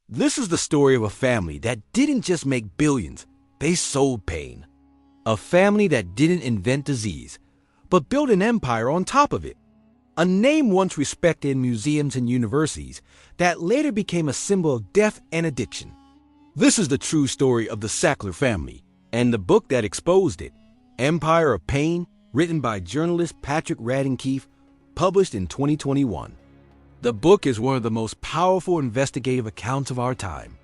This is the story of a family that didn't just make billions, they sold pain. A family that didn't invent disease, but built an empire on top of it. A name once respected in museums and universities that later became a symbol of death and addiction. This is the true story of the Sackler family and the book that exposed it, Empire of Pain, written by journalist Patrick Radden Keefe, published in 2021. The book is one of the most powerful investigative accounts of our time.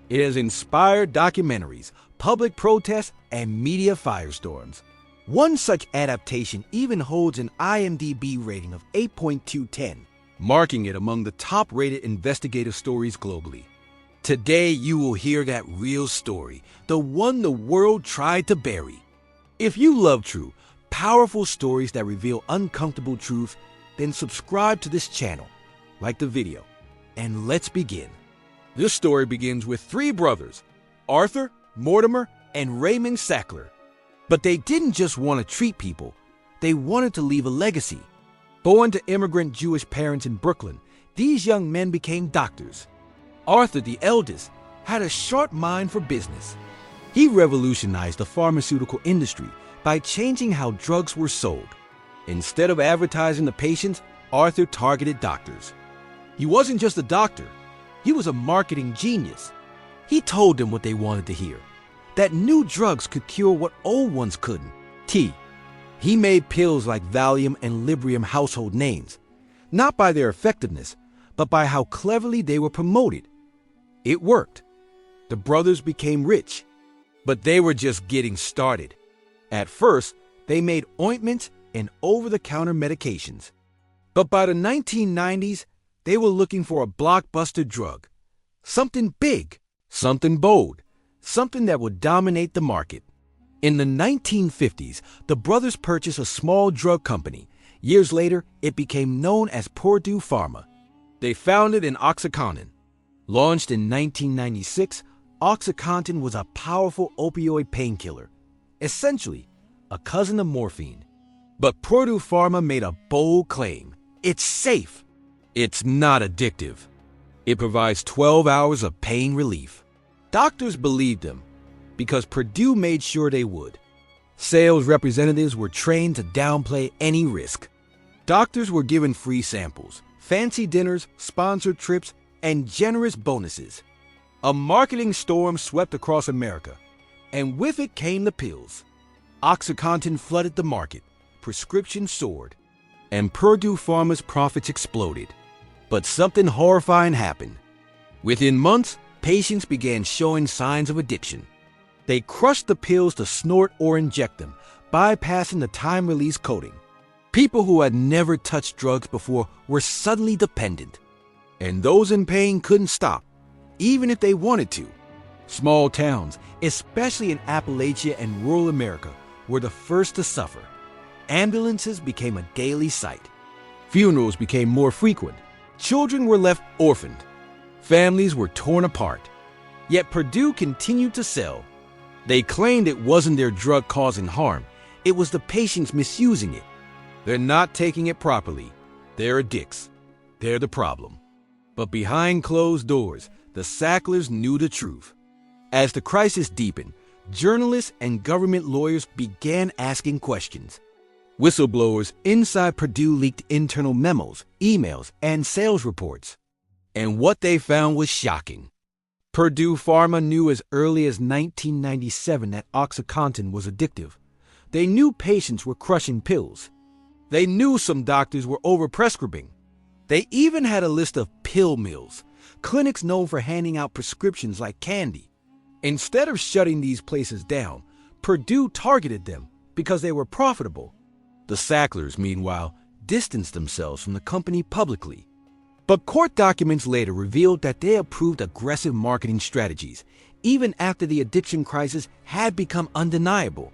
It has inspired documentaries, public protests, and media firestorms. One such adaptation even holds an IMDb rating of 8.2/10, marking it among the top-rated investigative stories globally. Today, you will hear that real story, the one the world tried to bury. If you love true, powerful stories that reveal uncomfortable truths, then subscribe to this channel, like the video, and let's begin. This story begins with three brothers, Arthur, Mortimer, and Raymond Sackler. But they didn't just want to treat people, they wanted to leave a legacy. Born to immigrant Jewish parents in Brooklyn, these young men became doctors. Arthur, the eldest, had a sharp mind for business. He revolutionized the pharmaceutical industry by changing how drugs were sold. Instead of advertising to patients, Arthur targeted doctors. He wasn't just a doctor, he was a marketing genius. He told them what they wanted to hear, that new drugs could cure what old ones couldn't. He made pills like Valium and Librium household names, not by their effectiveness, but by how cleverly they were promoted. It worked. The brothers became rich, but they were just getting started. At first, they made ointments and over-the-counter medications. But by the 1990s, they were looking for a blockbuster drug. Something big, something bold, something that would dominate the market. In the 1950s, the brothers purchased a small drug company. Years later, it became known as Purdue Pharma. They founded an OxyContin. Launched in 1996, OxyContin was a powerful opioid painkiller, essentially a cousin of morphine. But Purdue Pharma made a bold claim. It's safe. It's not addictive. It provides 12 hours of pain relief. Doctors believed them because Purdue made sure they would. Sales representatives were trained to downplay any risk. Doctors were given free samples, fancy dinners, sponsored trips, and generous bonuses. A marketing storm swept across America, and with it came the pills. OxyContin flooded the market, prescriptions soared, and Purdue Pharma's profits exploded. But something horrifying happened. Within months, patients began showing signs of addiction. They crushed the pills to snort or inject them, bypassing the time-release coating. People who had never touched drugs before were suddenly dependent. And those in pain couldn't stop, even if they wanted to. Small towns, especially in Appalachia and rural America, were the first to suffer. Ambulances became a daily sight. Funerals became more frequent. Children were left orphaned. Families were torn apart. Yet Purdue continued to sell. They claimed it wasn't their drug causing harm. It was the patients misusing it. They're not taking it properly. They're addicts. They're the problem. But behind closed doors, the Sacklers knew the truth. As the crisis deepened, journalists and government lawyers began asking questions. Whistleblowers inside Purdue leaked internal memos, emails, and sales reports. And what they found was shocking. Purdue Pharma knew as early as 1997 that OxyContin was addictive. They knew patients were crushing pills. They knew some doctors were overprescribing. They even had a list of pill mills, clinics known for handing out prescriptions like candy. Instead of shutting these places down, Purdue targeted them because they were profitable. The Sacklers, meanwhile, distanced themselves from the company publicly. But court documents later revealed that they approved aggressive marketing strategies, even after the addiction crisis had become undeniable.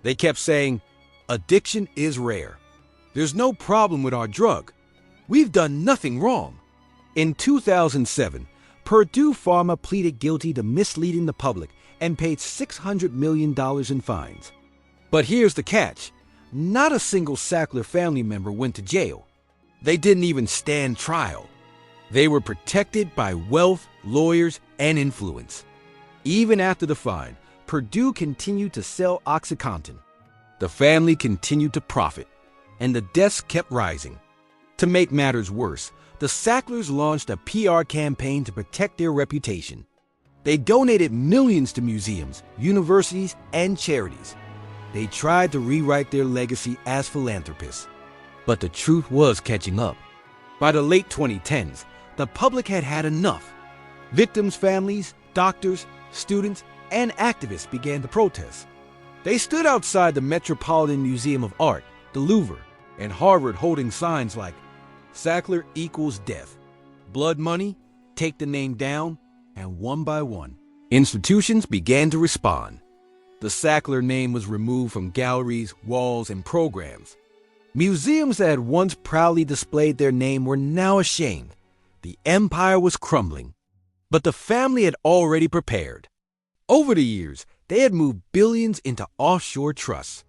They kept saying, "Addiction is rare. There's no problem with our drug. We've done nothing wrong." In 2007, Purdue Pharma pleaded guilty to misleading the public and paid $600 million in fines. But here's the catch. Not a single Sackler family member went to jail. They didn't even stand trial. They were protected by wealth, lawyers, and influence. Even after the fine, Purdue continued to sell OxyContin. The family continued to profit, and the deaths kept rising. To make matters worse, the Sacklers launched a PR campaign to protect their reputation. They donated millions to museums, universities, and charities. They tried to rewrite their legacy as philanthropists. But the truth was catching up. By the late 2010s, the public had had enough. Victims' families, doctors, students, and activists began to protest. They stood outside the Metropolitan Museum of Art, the Louvre, and Harvard holding signs like, "Sackler equals death. Blood money, take the name down," and one by one, institutions began to respond. The Sackler name was removed from galleries, walls, and programs. Museums that had once proudly displayed their name were now ashamed. The empire was crumbling. But the family had already prepared. Over the years, they had moved billions into offshore trusts.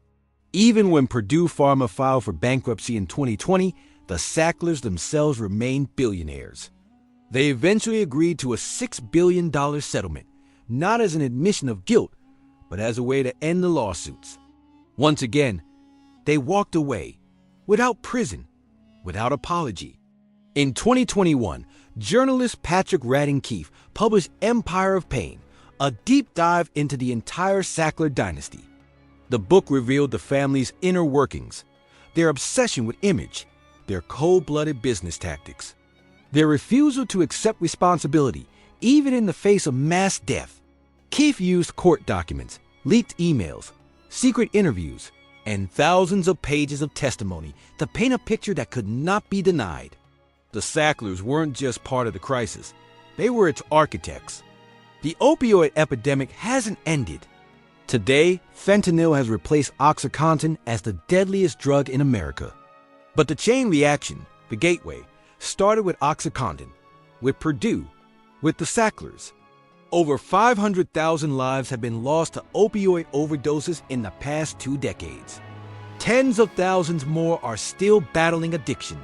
Even when Purdue Pharma filed for bankruptcy in 2020, the Sacklers themselves remained billionaires. They eventually agreed to a $6 billion settlement, not as an admission of guilt, but as a way to end the lawsuits. Once again, they walked away, without prison, without apology. In 2021, journalist Patrick Radden Keefe published Empire of Pain, a deep dive into the entire Sackler dynasty. The book revealed the family's inner workings, their obsession with image, their cold-blooded business tactics, their refusal to accept responsibility, even in the face of mass death. Keefe used court documents, leaked emails, secret interviews, and thousands of pages of testimony to paint a picture that could not be denied. The Sacklers weren't just part of the crisis, they were its architects. The opioid epidemic hasn't ended. Today, fentanyl has replaced OxyContin as the deadliest drug in America. But the chain reaction, the gateway, started with OxyContin, with Purdue, with the Sacklers. Over 500,000 lives have been lost to opioid overdoses in the past 2 decades. Tens of thousands more are still battling addiction.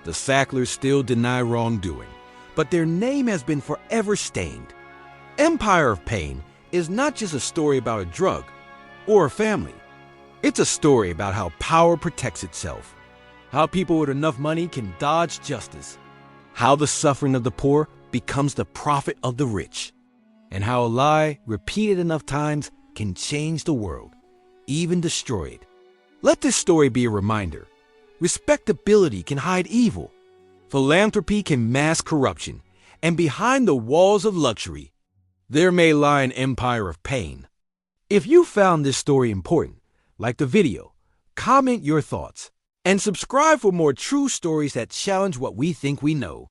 The Sacklers still deny wrongdoing, but their name has been forever stained. Empire of Pain is not just a story about a drug or a family. It's a story about how power protects itself, how people with enough money can dodge justice, how the suffering of the poor becomes the profit of the rich, and how a lie repeated enough times can change the world, even destroy it. Let this story be a reminder. Respectability can hide evil. Philanthropy can mask corruption. And behind the walls of luxury, there may lie an empire of pain. If you found this story important, like the video, comment your thoughts, and subscribe for more true stories that challenge what we think we know.